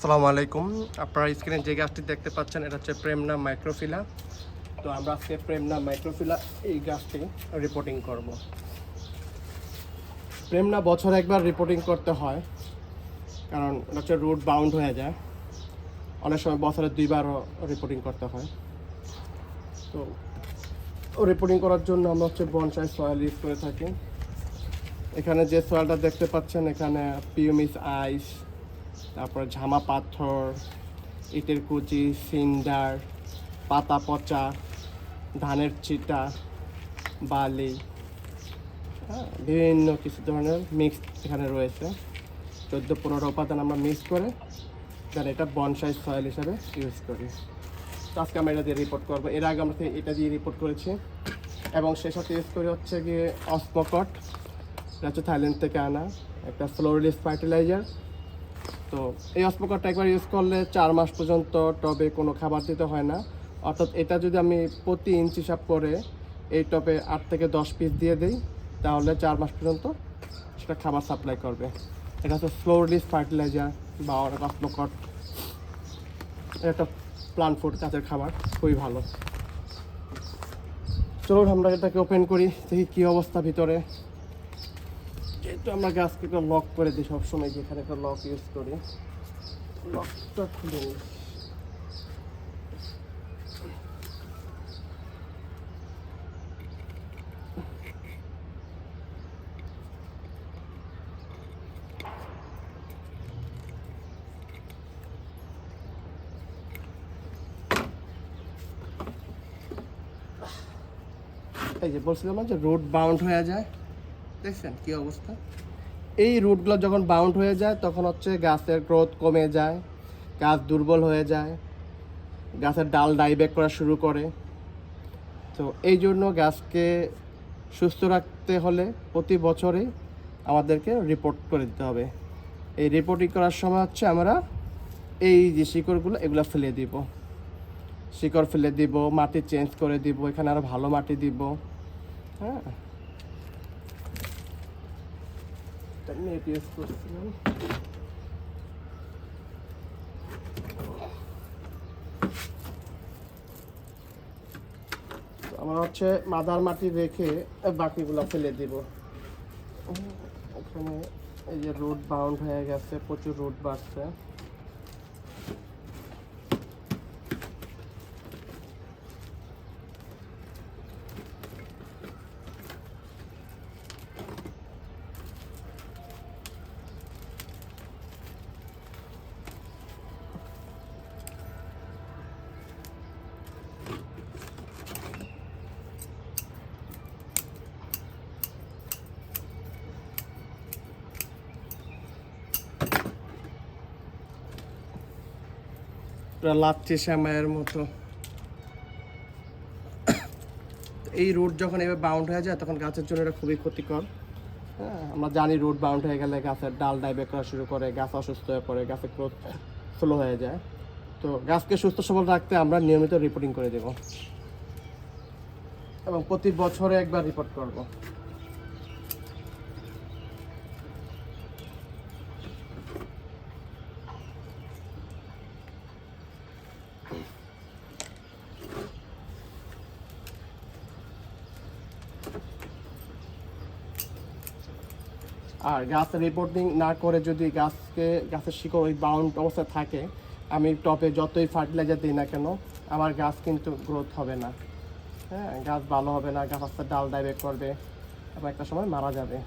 আসসালামু আলাইকুম। আপনারা স্ক্রিনে যে গাছটি দেখতে পাচ্ছেন এটা হচ্ছে প্রেমনা মাইক্রোফিলা। তো আমরা আজকে প্রেমনা মাইক্রোফিলা এই গাছটি রিপোর্টিং করব। প্রেমনা বছরে একবার রিপোর্টিং করতে হয়, কারণ এটা হচ্ছে রুট বাউন্ড হয়ে যায়। অনেক সময় বছরে দুইবারও রিপোর্টিং করতে হয়। তো রিপোর্টিং করার জন্য আমরা হচ্ছে বনসাই সয়েল ইউজ করে থাকি। এখানে যে সয়েলটা দেখতে পাচ্ছেন এখানে পিউমিস আইস, তারপর ঝামা পাথর, ইটের কুচি, সিন্ডার, পাতা পচা, ধানের চিটা, বালি, বিভিন্ন কিছু ধরনের মিক্স এখানে রয়েছে। 14-15 উপাদান আমরা মিক্স করে দেন এটা বনসাই সয়েল হিসাবে ইউজ করি। তো আজকে আমরা এটা দিয়ে রিপোর্ট করবো। এর আগে আমরা এটা দিয়ে রিপোর্ট করেছি এবং সে সাথে ইউজ করি হচ্ছে গিয়ে অসমকট। এটা হচ্ছে থাইল্যান্ড থেকে আনা একটা ফ্লোরিলিস ফার্টিলাইজার। তো এই অসমকটটা একবার ইউজ করলে 4 মাস পর্যন্ত টবে কোনো খাবার দিতে হয় না। অর্থাৎ এটা যদি আমি প্রতি ইঞ্চ হিসাব করে এই টবে 8 থেকে 10 পিস দিয়ে দিই তাহলে 4 মাস পর্যন্ত সেটা খাবার সাপ্লাই করবে। এটা হচ্ছে ফ্লোরিলিস ফার্টিলাইজার বা অসমকট। এটা একটা প্লান্ট ফুড, গাছের খাবার, খুবই ভালো। চলুন আমরা এটাকে ওপেন করি, দেখি কী অবস্থা ভিতরে। যেহেতু আমরা গাছকে একটা লক করে দিই সবসময়, যেখানে একটা লক ইউজ করি, লকটা খুলে নিই। এই যে বলছিলাম না যে রুট বাউন্ড হয়ে যায়, দেখছেন কী অবস্থা। এই রুটগুলো যখন বাউন্ড হয়ে যায় তখন হচ্ছে গাছের গ্রোথ কমে যায়, গাছ দুর্বল হয়ে যায়, গাছের ডাল ডাইব্যাক করা শুরু করে। তো এই জন্য গাছকে সুস্থ রাখতে হলে প্রতি বছরে আমাদেরকে রিপোর্ট করে দিতে হবে। এই রিপোর্টিং করার সময় হচ্ছে আমরা এই যে শিকড়গুলো এগুলো ফেলে দিব, শিকড় ফেলে দিব, মাটি চেঞ্জ করে দিব, এখানে আরও ভালো মাটি দিব। হ্যাঁ, নেট ইউজ করছিলাম। আমরা হচ্ছে মাদার মাটি রেখে বাকিগুলো ফেলে দিব। ওখানে এই যে রুট বাউন্ড হয়ে গেছে, প্রচুর রুট বাড়ছে। লাচ্ছি শ্যামাইয়ের মতো। এই রুট যখন এভাবে বাউন্ড হয়ে যায় তখন গাছের জন্য এটা খুবই ক্ষতিকর। হ্যাঁ, আমরা জানি রুট বাউন্ড হয়ে গেলে গাছের ডাল ডাইব্যাক করা শুরু করে, গাছ অসুস্থ হয়ে পড়ে, গাছের গ্রোথ স্লো হয়ে যায়। তো গাছকে সুস্থ সবল রাখতে আমরা নিয়মিত রিপোর্টিং করে দেব এবং প্রতি বছরে একবার রিপোর্ট করব। আর গাছের রিপোর্টিং না করে যদি গাছের শিকড় ওই বাউন্ড অবস্থায় থাকে, আমি টপে যতই ফার্টিলাইজার দিই না কেন আমার গাছ কিন্তু গ্রোথ হবে না। হ্যাঁ, গাছ ভালো হবে না, গাছ আস্তে ডাল ডাইব্যাক করবে এবং একটা সময় মারা যাবে।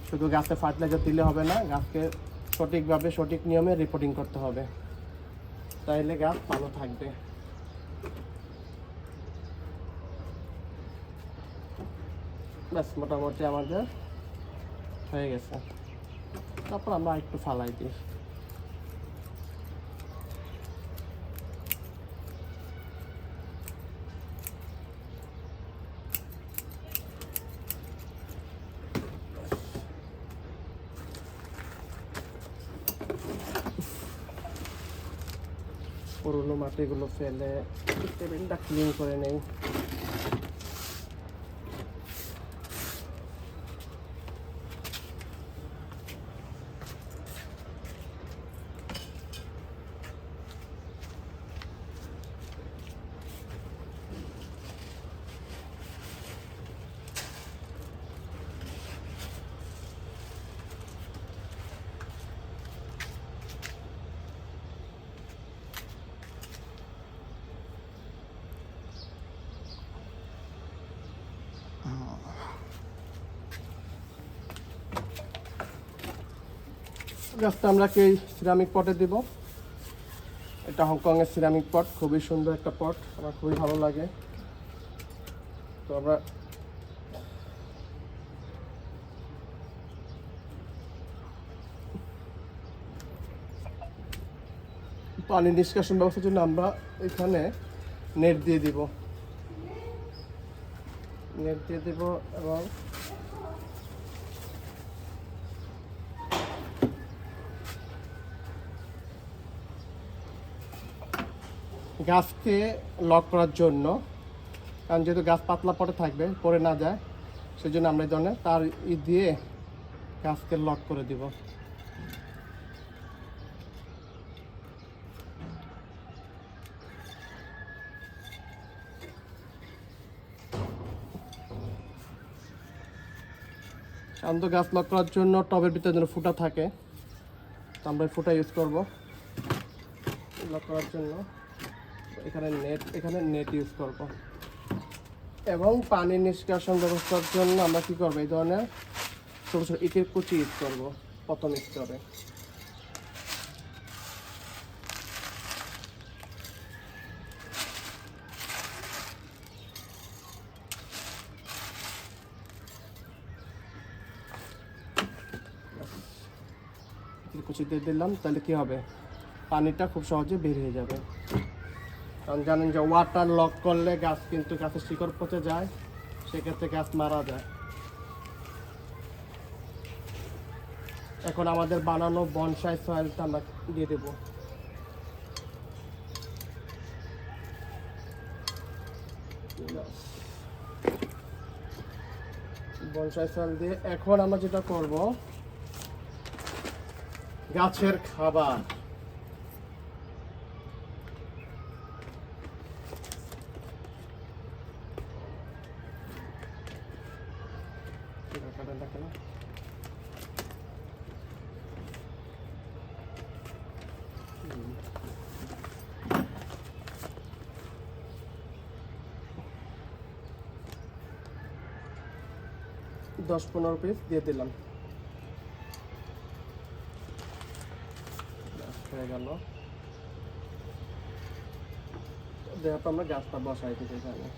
শুধু গাছে ফার্টিলাইজার দিলে হবে না, গাছকে সঠিকভাবে সঠিক নিয়মে রিপোর্টিং করতে হবে, তাইলে গাছ ভালো থাকবে। ব্যাস, মোটামুটি আমাদের হয়ে গেছে। তারপর আমরা একটু ফালাই দিই। পুরোনো মাটিগুলো ফেলে টেবিলটা ক্লিন করে নেই। গাছটা আমরা কি সিরামিক পটে দিব। এটা হংকংয়ের সিরামিক পট, খুবই সুন্দর একটা পট, আমার খুবই ভালো লাগে। তো আমরা পানি নিষ্কাশন ব্যবস্থার জন্য আমরা এখানে নেট দিয়ে দিব, নেট দিয়ে দিব। এবং গাছকে লক করার জন্য, কারণ যেহেতু গাছ পাতলা পটে থাকবে, পড়ে না যায়, সেই জন্য আমরা এই ধরনের তার দিয়ে গাছকে লক করে দিব। সাধারণত গাছ লক করার জন্য টবের ভিতরে যেন ফুটা থাকে, তো আমরা ফুটা ইউজ করব লক করার জন্য। এখানে নেট ইউজ করব। এবং পানি নিষ্কাশন ব্যবস্থার জন্য আমরা কি করব, এই ধরনের ছোটো ছোটো ইটের কুচি ইউজ করব প্রথম স্তরে। কুচি দিয়ে দিলাম, তাহলে কি হবে, পানিটা খুব সহজে বের হয়ে যাবে। কারণ জানেন যে ওয়াটার লক করলে গাছ কিন্তু গাছের শিকড় পচে যায়, সেক্ষেত্রে গাছ মারা যায়। এখন আমাদের বানানো বনসাই সয়েলটা আমরা দিয়ে দেব। বনসাই সয়েল দিয়ে এখন আমরা যেটা করব, গাছের খাবার। দেখেন 10-15 পিস দিয়ে দিলাম, হয়ে গেল। দেখো আমরা গাছটা বসাই দিতে এখানে।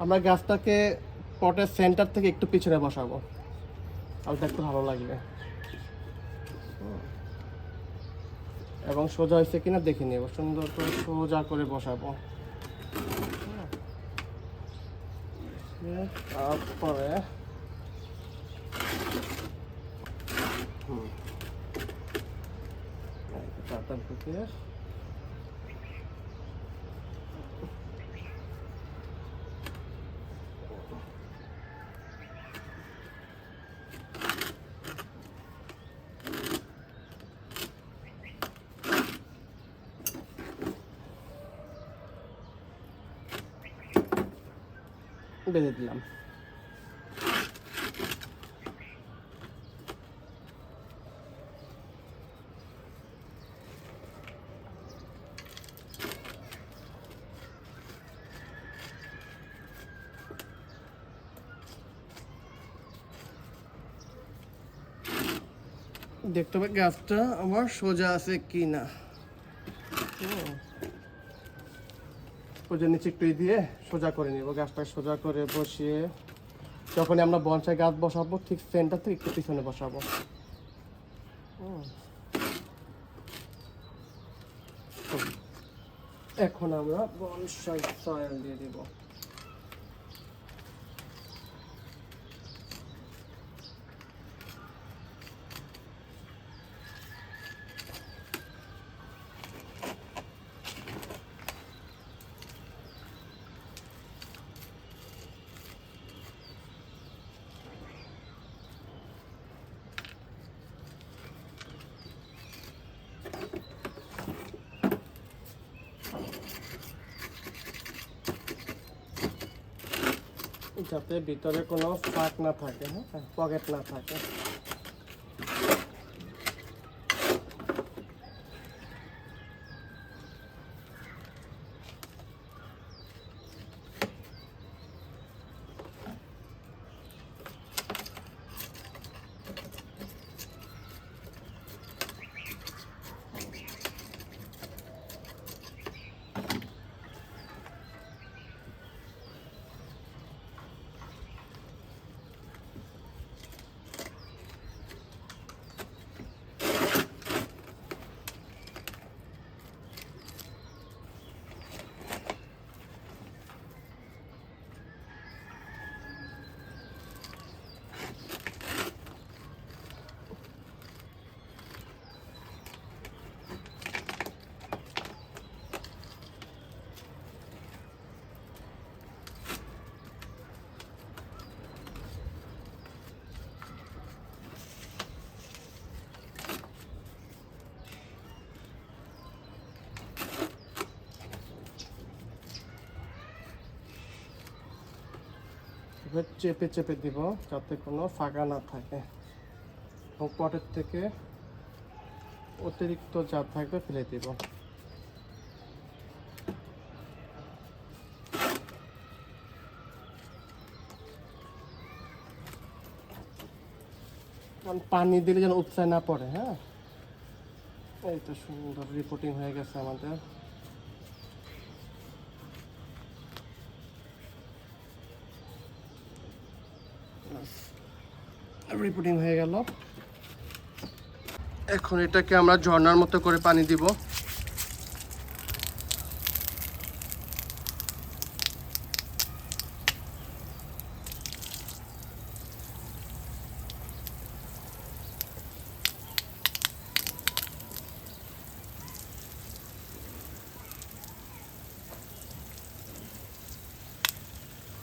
আমরা গাছটাকে পটের সেন্টার থেকে একটু পিছনে বসাবো, আর দেখতে ভালো লাগবে। এবং সোজা হয়েছে কিনা দেখে নেব, সুন্দর করে সোজা করে বসাবো। তারপরে বেঁধে দিলাম। দেখতে হবে গাছটা আমার সোজা আছে কি না। সোজা নিচে একটু দিয়ে সোজা করে নিব, গাছটা সোজা করে বসিয়ে যখন আমরা বনসাই গাছ বসাবো ঠিক সেন্টার থেকে একটু পিছনে বসাবো। এখন আমরা বনসাই সয়েল দিয়ে দিব। যাতে ভিতরে কোনো ফাঁক না থাকে, হ্যাঁ, পকেট না থাকে। এবার চেপে চেপে দিব যাতে কোনো ফাঁকা না থাকে, এবং পটের থেকে অতিরিক্ত যা থাকবে ফেলে দিব। পানি দিলে যেন উপচায় না পড়ে। হ্যাঁ, এই তো সুন্দর রিপোর্টিং হয়ে গেছে আমাদের। রিপোর্টিং হয়ে গেল। এখন এটাকে আমরা ঝর্ণার মতো করে পানি দিব।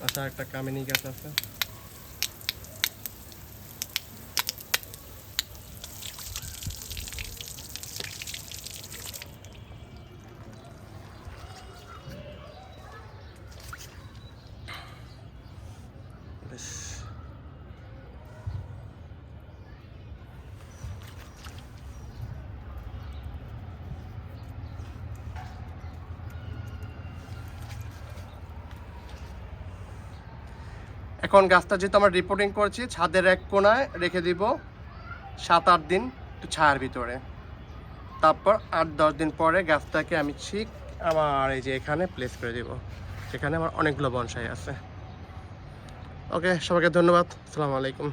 আচ্ছা, একটা কামিনী গাছ আছে। এখন গাছটা যেহেতু আমরা রিপোর্টিং করছি, ছাদের এক কোণায় রেখে দিব 7-8 দিন একটু ছায়ার ভিতরে। তারপর 8-10 দিন পরে গাছটাকে আমি ঠিক আমার এই যে এখানে প্লেস করে দিব, সেখানে আমার অনেকগুলো বনসাই আছে। ওকে, সবাইকে ধন্যবাদ। আসসালামু আলাইকুম।